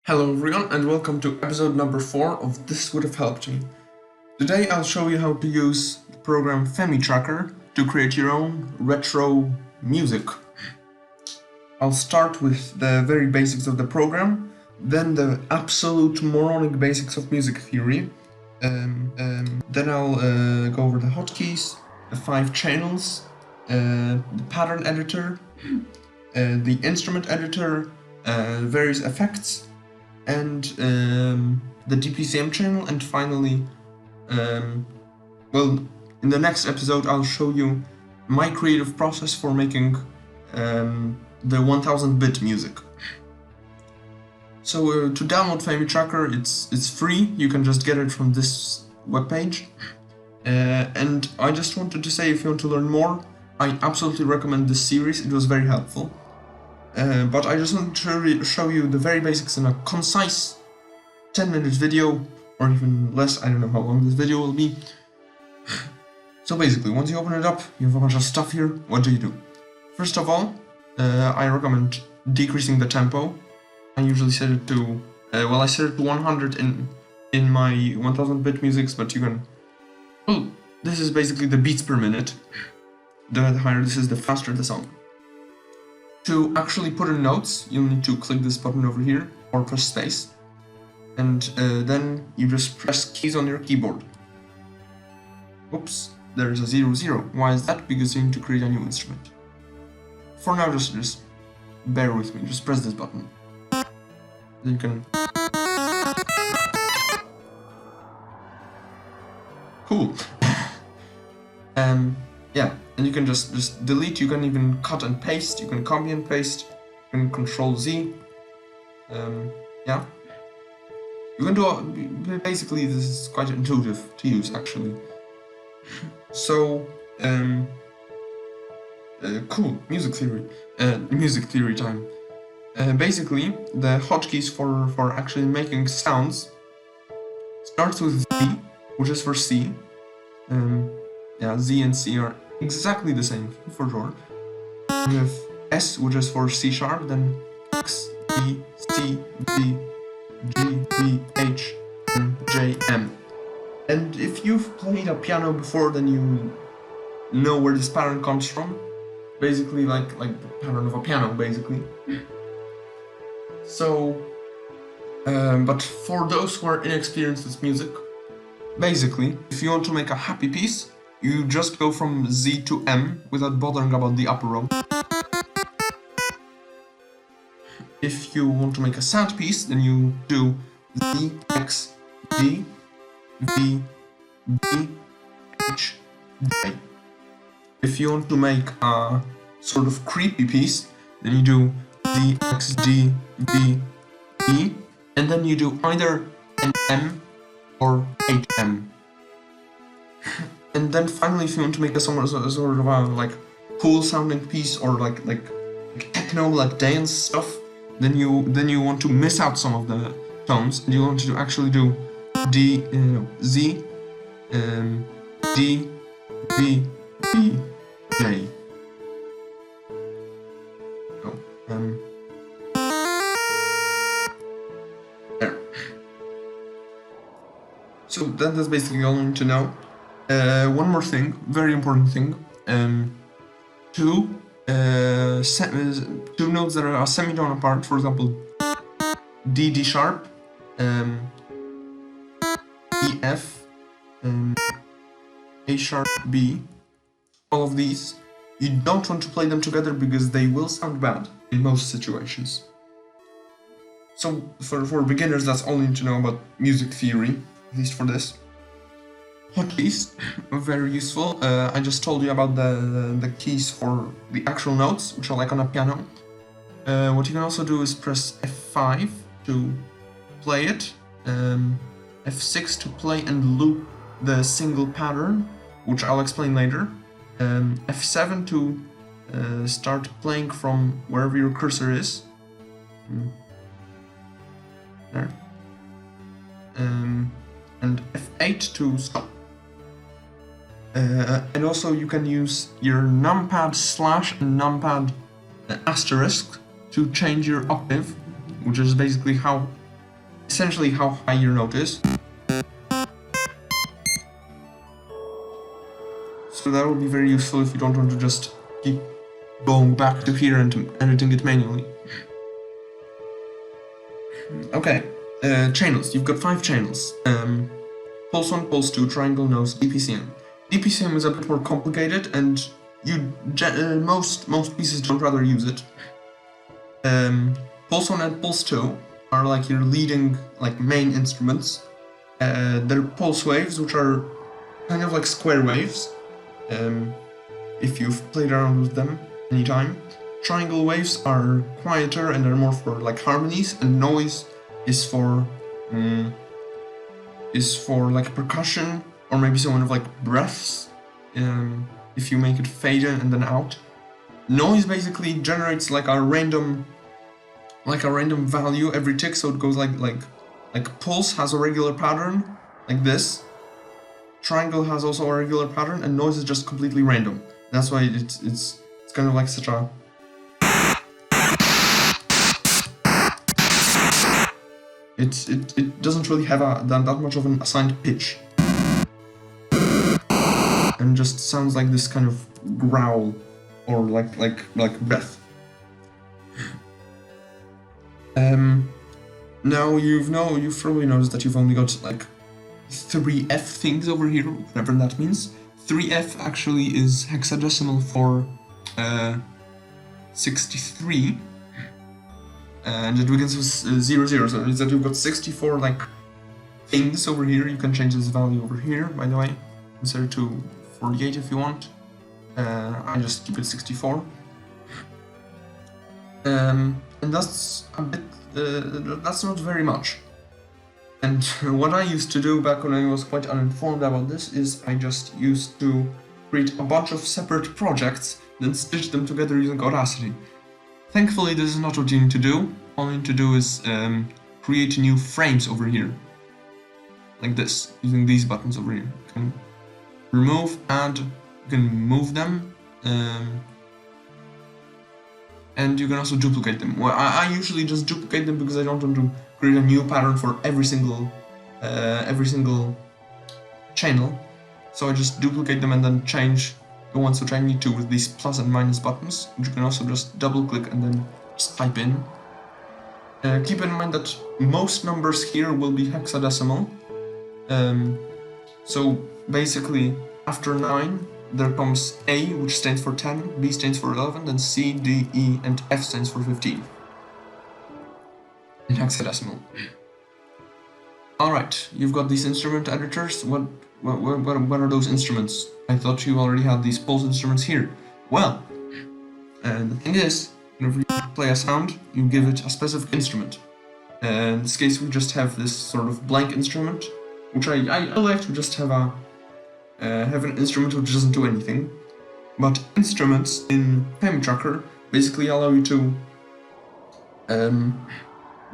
Hello everyone and welcome to episode number 4 of This Would Have Helped Me. Today I'll show you how to use the program FamiTracker to create your own retro music. I'll start with the very basics of the program, then the absolute moronic basics of music theory, then I'll go over the hotkeys, the 5 channels, the pattern editor, the instrument editor, various effects, and the TWHM channel, and finally, in the next episode I'll show you my creative process for making the 1000-bit music. So to download FamiTracker, it's free. You can just get it from this webpage. And I just wanted to say, if you want to learn more, I absolutely recommend this series. It was very helpful. But I just wanted to show you the very basics in a concise 10-minute video, or even less. I don't know how long this video will be. So basically, once you open it up, you have a bunch of stuff here. What do? First of all, I recommend decreasing the tempo. I usually set it to, I set it to 100 in my 1000-bit musics, but you can, this is basically the beats per minute. The higher this is, the faster the song. To actually put in notes, you'll need to click this button over here, or press space, and then you just press keys on your keyboard. Oops, there's a 0, 0. Why is that? Because you need to create a new instrument. For now, just bear with me, just press this button. Then you can... Cool. Yeah, and you can just delete, you can even cut and paste, you can copy and paste, you can Control Z. Yeah. You can do, basically this is quite intuitive to use actually. So, cool, music theory time. Basically, the hotkeys for actually making sounds starts with Z, which is for C. Yeah, Z and C are exactly the same, for sure. We have S, which is for C sharp, then X, B, C, D, G, B, H, and J, M. And if you've played a piano before, then you know where this pattern comes from. Basically, like the pattern of a piano, basically. So, but for those who are inexperienced with music, basically, if you want to make a happy piece, you just go from Z to M without bothering about the upper row. If you want to make a sad piece, then you do Z, X, D, V, B, H, J. If you want to make a sort of creepy piece, then you do Z, X, D, V, E, and then you do either an M or HM. And then finally, if you want to make a sort of a cool sounding piece, or like techno, like dance stuff, then you want to miss out some of the tones, and you want to actually do D, Z, D, V, E, J. There. So that's basically all you need to know. One more thing, very important thing. Two notes that are a semitone apart, for example, D, D sharp, E, F, A sharp, B. All of these, you don't want to play them together because they will sound bad in most situations. So for beginners, that's all you need to know about music theory, at least for this. Hotkeys, very useful. I just told you about the keys for the actual notes, which are like on a piano. What you can also do is press F5 to play it, F6 to play and loop the single pattern, which I'll explain later, F7 to start playing from wherever your cursor is. There. And F8 to stop. And also you can use your numpad / and numpad * to change your octave, which is basically how essentially how high your note is. So that will be very useful if you don't want to just keep going back to here and editing it manually. Okay, channels. You've got 5 channels. Pulse 1, Pulse 2, Triangle, Nose, DPCM. DPCM is a bit more complicated, and most pieces don't rather use it. Pulse 1 and Pulse 2 are like your leading, like, main instruments. They're pulse waves, which are kind of like square waves, if you've played around with them anytime. Triangle waves are quieter and they're more for like harmonies, and noise is for like percussion, or maybe some kind of like breaths, if you make it fade in and then out. Noise basically generates like a random value every tick, so it goes like pulse has a regular pattern like this, triangle has also a regular pattern, and noise is just completely random. That's why it's kind of like such a it doesn't really have that much of an assigned pitch, and just sounds like this kind of growl or like breath. Now you've probably noticed that you've only got like 3F things over here, whatever that means. 3F actually is hexadecimal for 63, and it begins with 00, so it means that you've got 64 like things over here. You can change this value over here, by the way, insert to 48 if you want. I just keep it 64. And that's a bit, that's not very much. And what I used to do back when I was quite uninformed about this is I just used to create a bunch of separate projects, then stitch them together using Audacity. Thankfully, this is not what you need to do. All you need to do is create new frames over here, like this, using these buttons over here. You can remove, add, you can move them, and you can also duplicate them. Well, I usually just duplicate them because I don't want to create a new pattern for every single channel. So I just duplicate them and then change the ones which I need to with these plus and minus buttons, which you can also just double click and then just type in. Keep in mind that most numbers here will be hexadecimal. So basically after 9 there comes A, which stands for 10, B stands for 11, then C, D, E, and F stands for 15 in hexadecimal. Alright, you've got these instrument editors. What are those instruments? I thought you already had these pulse instruments here. Well, the thing is, whenever you play a sound, you give it a specific instrument. In this case, we just have this sort of blank instrument, which I like to just have an instrument which doesn't do anything. But instruments in FamiTracker basically allow you to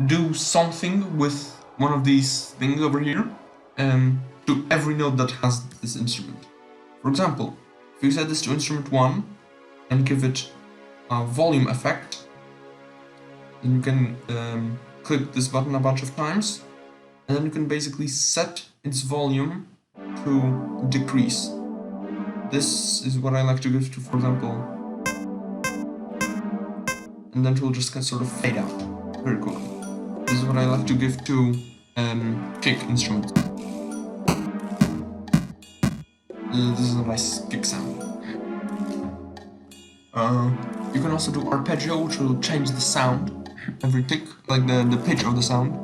do something with one of these things over here to every note that has this instrument. For example, if you set this to instrument 1 and give it a volume effect, then you can click this button a bunch of times, and then you can basically set its volume to decrease. This is what I like to give to, for example, and then it will just sort of fade out very quickly. This is what I like to give to kick instruments. This is a nice kick sound. You can also do arpeggio, which will change the sound every tick, like the pitch of the sound.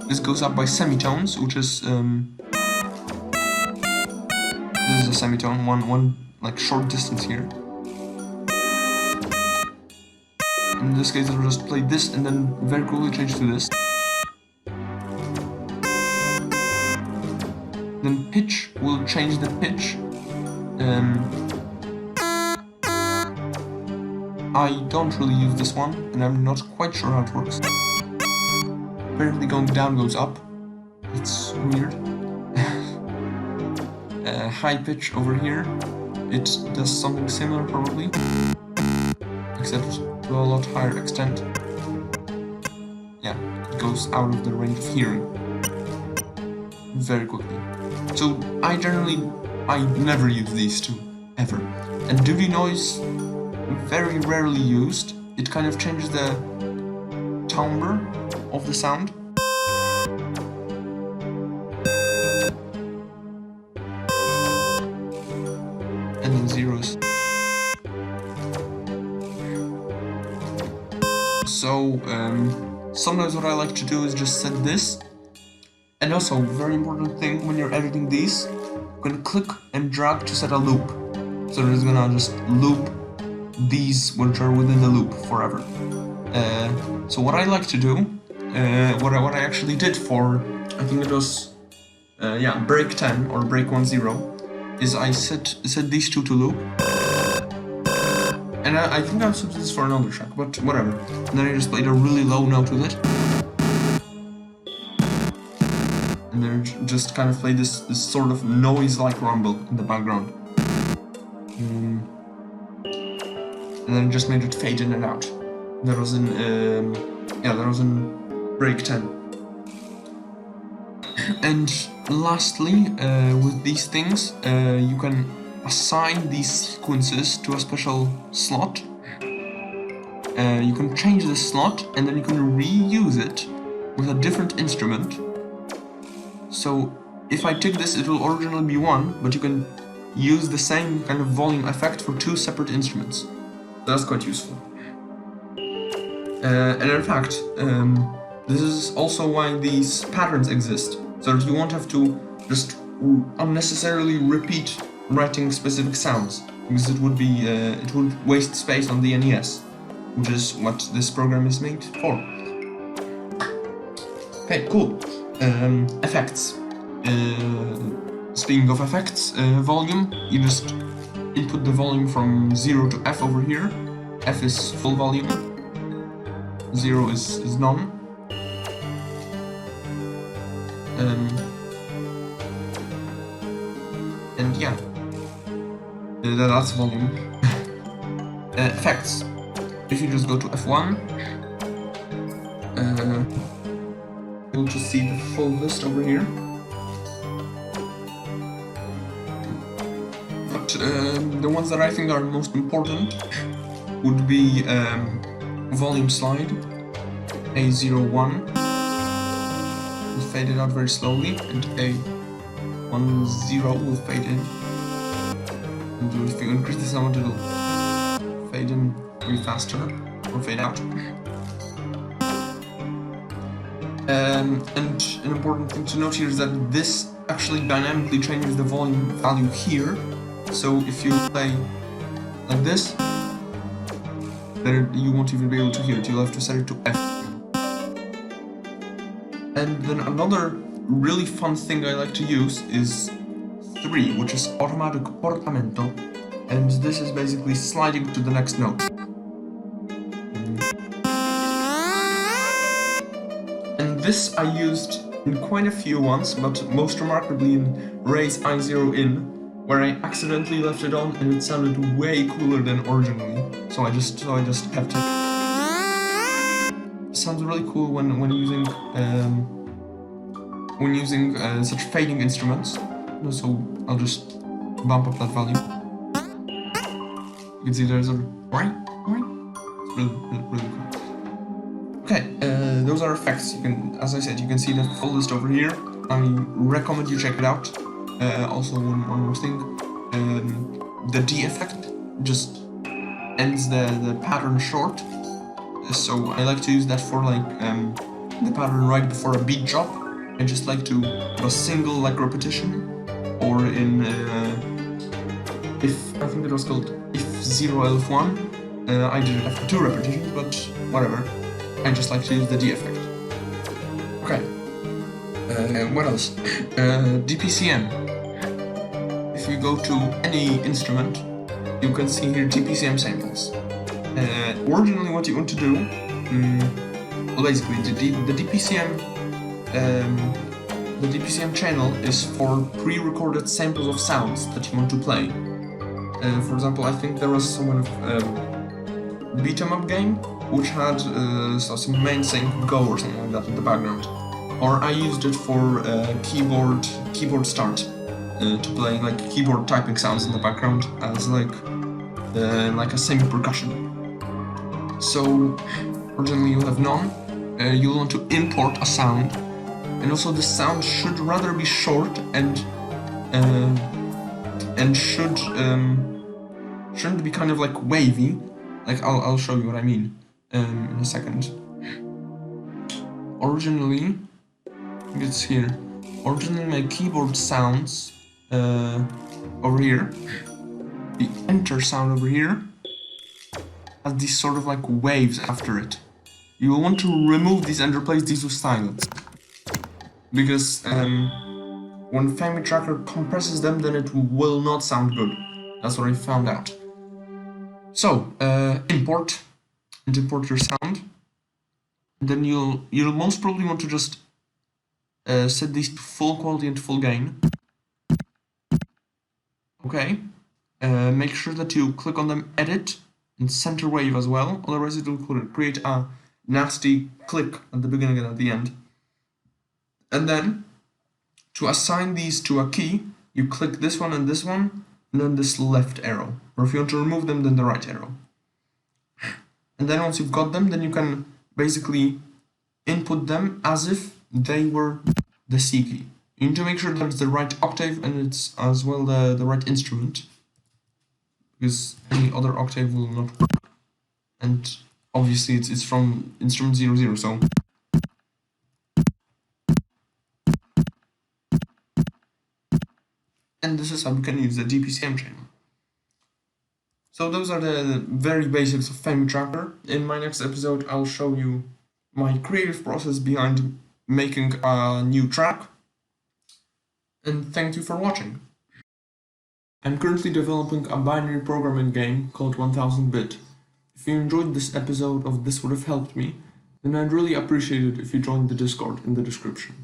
This goes up by semitones, which is this is a semitone, one like short distance here. In this case, I'll just play this and then very quickly change to this. Then pitch will change the pitch. I don't really use this one, and I'm not quite sure how it works. Apparently going down goes up. It's weird. High pitch over here. It does something similar probably, except to a lot higher extent. Yeah, it goes out of the range of hearing. very quickly. So I never use these two, ever. And duty noise, very rarely used. It kind of changes the timbre of the sound. And then zeros. So sometimes what I like to do is just set this. And also, very important thing when you're editing these, you can click and drag to set a loop. So it's gonna just loop these which are within the loop forever. So what I like to do, what I actually did for, I think it was, break 10 or break 10, is I set these two to loop. And I think I've set this for another track, but whatever. And then I just played a really low note with it. And then just kind of played this sort of noise-like rumble in the background. And then just made it fade in and out. That was in, that was in break 10. And lastly, with these things, you can assign these sequences to a special slot. You can change the slot and then you can reuse it with a different instrument. So if I take this, it will originally be one, but you can use the same kind of volume effect for two separate instruments. That's quite useful. And in fact, this is also why these patterns exist, so that you won't have to just unnecessarily repeat writing specific sounds, because it would be it would waste space on the NES, which is what this program is made for. Okay, cool. Effects. Speaking of effects, volume, you just input the volume from 0 to F over here. F is full volume, 0 is none. And yeah, that's volume. Effects. If you just go to F1, you'll just see the full list over here. But the ones that I think are most important would be volume slide, A01, will fade it out very slowly, and A10 will fade in. And if you increase the sound, it'll fade in way faster, or fade out. And an important thing to note here is that this actually dynamically changes the volume value here. So if you play like this, then you won't even be able to hear it, you'll have to set it to F. And then another really fun thing I like to use is 3, which is automatic portamento, and this is basically sliding to the next note. And this I used in quite a few ones, but most remarkably in Raise I0 In, where I accidentally left it on and it sounded way cooler than originally. So I just kept it. It sounds really cool when using such fading instruments. So I'll just bump up that value. You can see there's a it's really cool. Okay, those are effects. You can, as I said, you can see the full list over here. I recommend you check it out. Also, one more thing, the D effect just ends the pattern short, so I like to use that for like the pattern right before a beat drop. I just like to have a single like repetition, or in if I think it was called if 0 F1, I did it after 2 repetitions, but whatever. I just like to use the D effect. Okay. What else? DPCM. If you go to any instrument, you can see here DPCM samples. Originally, what you want to do, well, basically, the DPCM channel is for pre-recorded samples of sounds that you want to play. For example, I think there was some kind of beat 'em up game which had some main sync Go or something like that in the background. or I used it for keyboard start, to play like keyboard typing sounds in the background as like a semi-percussion. So originally you have none. You'll want to import a sound, and also the sound should rather be short and shouldn't be kind of like wavy. Like I'll show you what I mean in a second. Originally, it's here. Originally my keyboard sounds over here, the enter sound over here, has these sort of like waves after it. You will want to remove these and replace these with silence, because when FamiTracker compresses them, then it will not sound good. That's what I found out. So import your sound, and then you'll most probably want to just set these to full quality and full gain. Okay. Make sure that you click on them, edit, and center wave as well. Otherwise, it will create a nasty click at the beginning and at the end. And then, to assign these to a key, you click this one, and then this left arrow. Or if you want to remove them, then the right arrow. And then once you've got them, then you can basically input them as if they were the C key. You need to make sure that it's the right octave and it's as well the right instrument, because any other octave will not work. And obviously it's from instrument 00, so and this is how we can use the DPCM channel. So those are the very basics of FamiTracker. In my next episode, I'll show you my creative process behind making a new track. And thank you for watching. I'm currently developing a binary programming game called 1000-bit. If you enjoyed this episode of This Would Have Helped Me, then I'd really appreciate it if you joined the Discord in the description.